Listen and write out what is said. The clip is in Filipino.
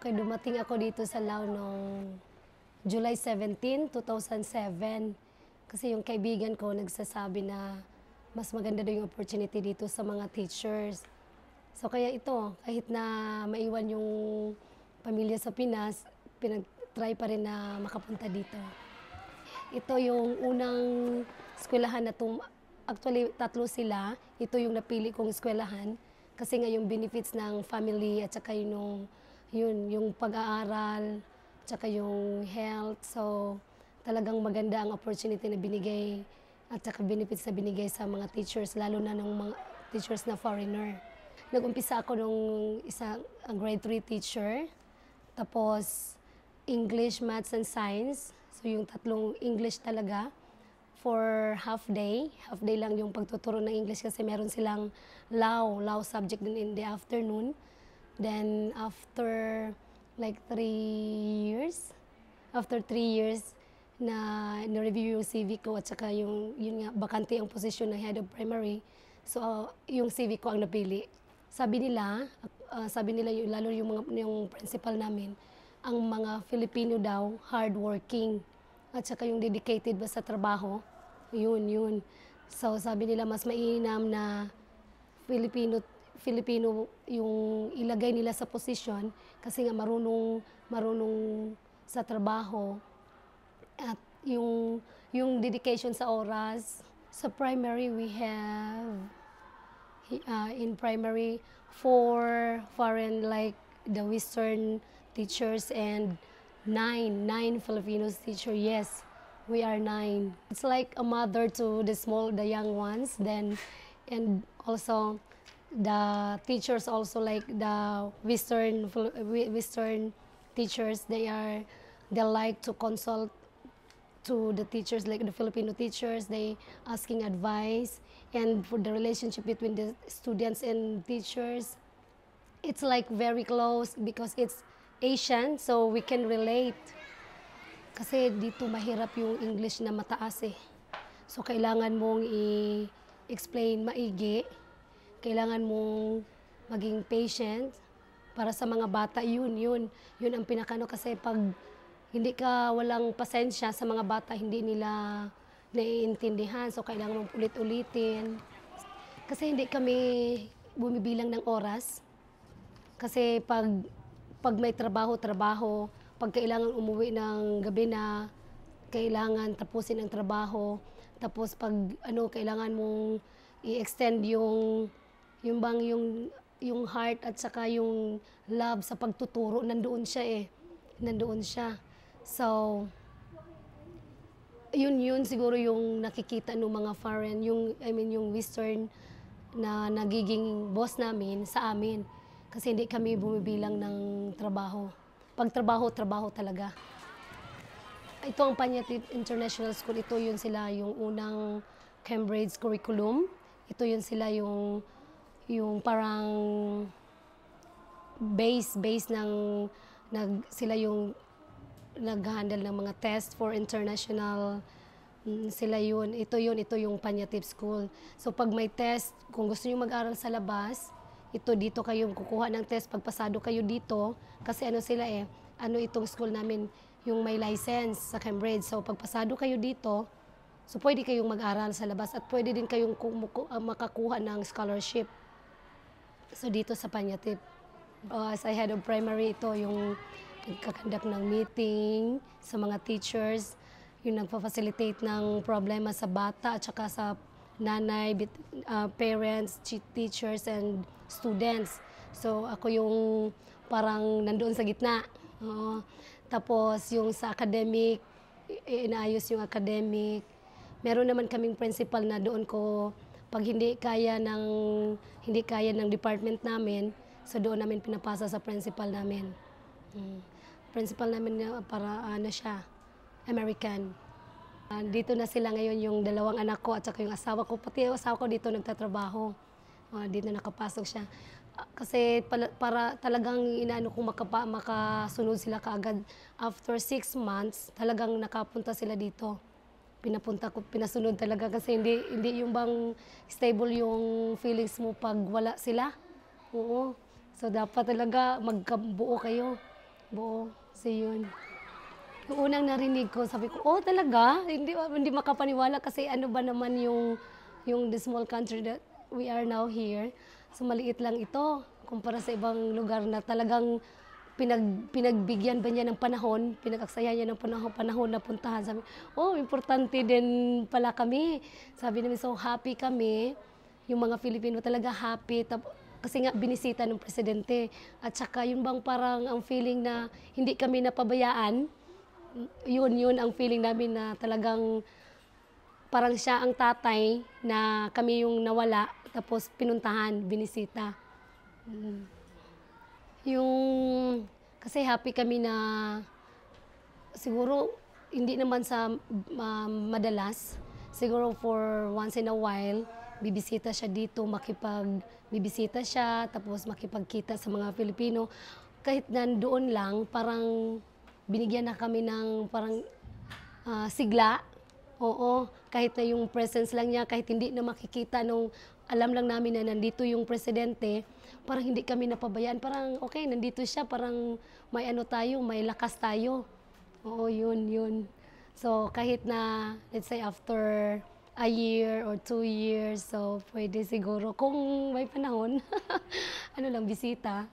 Okay, dumating ako dito sa Lao noong July 17, 2007. Kasi yung kaibigan ko nagsasabi na mas maganda daw yung opportunity dito sa mga teachers. So kaya ito, kahit na maiwan yung pamilya sa Pinas, pinag-try pa rin na makapunta dito. Ito yung unang eskwelahan na actually tatlo sila. Ito yung napili kong eskwelahan kasi nga yung benefits ng family at saka yung pag-aaral, at saka yung health. So talagang maganda ang opportunity na binigay at saka benefits na binigay sa mga teachers, lalo na ng mga teachers na foreigner. Nag-umpisa ako nung grade 3 teacher, tapos English, Maths, and Science. So yung tatlong English talaga for half day. Half day lang yung pagtuturo ng English kasi meron silang Lao subject din in the afternoon. Then after like 3 years, na na-review yung CV ko at saka yun nga, bakante ang posisyon ng head of primary. So yung CV ko ang napili. Sabi nila lalo yung principal namin, ang mga Filipino daw hardworking at saka yung dedicated ba sa trabaho, yun. So sabi nila mas mainam na Filipino yung ilagay nila sa posisyon kasi nga marunong sa trabaho at yung dedication sa oras. Sa primary we have in primary 4 foreign like the Western teachers and nine Filipinos teacher. Yes, we are 9. It's like a mother to the young ones. Then, and also the teachers also like the Western teachers. They like to consult to the teachers, like the Filipino teachers. They asking advice, and for the relationship between the students and teachers, it's like very close because it's Asian, so we can relate. Kasi dito mahirap yung English na mataas eh. So kailangan mong i-explain maigi, kailangan mong maging patient para sa mga bata. Yun ang pinakano kasi pag hindi ka walang pasensya sa mga bata, hindi nila naiintindihan. So kailangan mong ulit-ulitin. Kasi hindi kami bumibilang ng oras. Kasi pag may trabaho, pag kailangan umuwi ng gabi na, kailangan tapusin ang trabaho. Tapos pag kailangan mong i-extend yung heart at saka yung love sa pagtuturo, nandoon siya. So yun siguro yung nakikita ng mga foreign, yung Western na nagiging boss namin sa amin. Kasi hindi kami bumibilang ng trabaho. Pag trabaho talaga. Ito ang Panyatit International School. Ito yun sila yung unang Cambridge curriculum. Ito yun sila yung parang base ng sila yung nag-handle ng mga test for international. Sila yun. Ito yung Panyatit School. So pag may test, kung gusto niyo mag-aral sa labas, dito kayo kukuha ng test, pagpasado kayo dito, kasi itong school namin, yung may license sa Cambridge. So pagpasado kayo dito, so pwede kayong mag-aral sa labas at pwede din kayong makakuha ng scholarship. So dito sa Panyatit, as I head of primary, ito yung nagkakandak ng meeting sa mga teachers, yung nagpa-facilitate ng problema sa bata at saka sa nanay, parents, teachers, and students. So ako yung parang nandoon sa gitna. Tapos yung sa academic, inaayos yung academic. Meron naman kaming principal na doon ko, pag hindi kaya ng department namin, so doon namin pinapasa sa principal namin. Principal namin para siya, American. Dito na sila ngayon, yung dalawang anak ko at saka yung asawa ko. Pati yung asawa ko dito nagtatrabaho. Dito nakapasok siya. Kasi para talagang inaano kung makasunod sila kaagad. After 6 months, talagang nakapunta sila dito. Pinasunod talaga kasi hindi yung bang stable yung feelings mo pag wala sila. Oo. So dapat talaga magkabuo kayo. buo. So yun. Yung unang narinig ko, sabi ko, oh talaga? Hindi makapaniwala kasi ano ba naman yung the small country that we are now here. So maliit lang ito kumpara sa ibang lugar na talagang pinagbigyan ba niya ng panahon, pinag-aksaya niya ng panahon na puntahan. Sabi, oh, importante din pala kami. Sabi namin, so happy kami. Yung mga Filipino talaga happy. Kasi nga binisita ng presidente. At saka yun bang parang ang feeling na hindi kami napabayaan, yun ang feeling namin na talagang parang siya ang tatay na kami yung nawala tapos pinuntahan, binisita. Yung kasi happy kami na siguro hindi naman sa madalas, siguro for once in a while bibisita siya dito, bibisita siya tapos makipagkita sa mga Filipino. Kahit nandoon lang, parang binigyan na kami ng parang sigla. Oo, kahit na yung presence lang niya, kahit hindi na makikita nung alam lang namin na nandito yung presidente, parang hindi kami napabayaan. Parang okay, nandito siya, parang may ano tayo, may lakas tayo. Oo, yun. So kahit na, let's say after a year or 2 years, so pwede siguro kung may panahon, ano lang, bisita.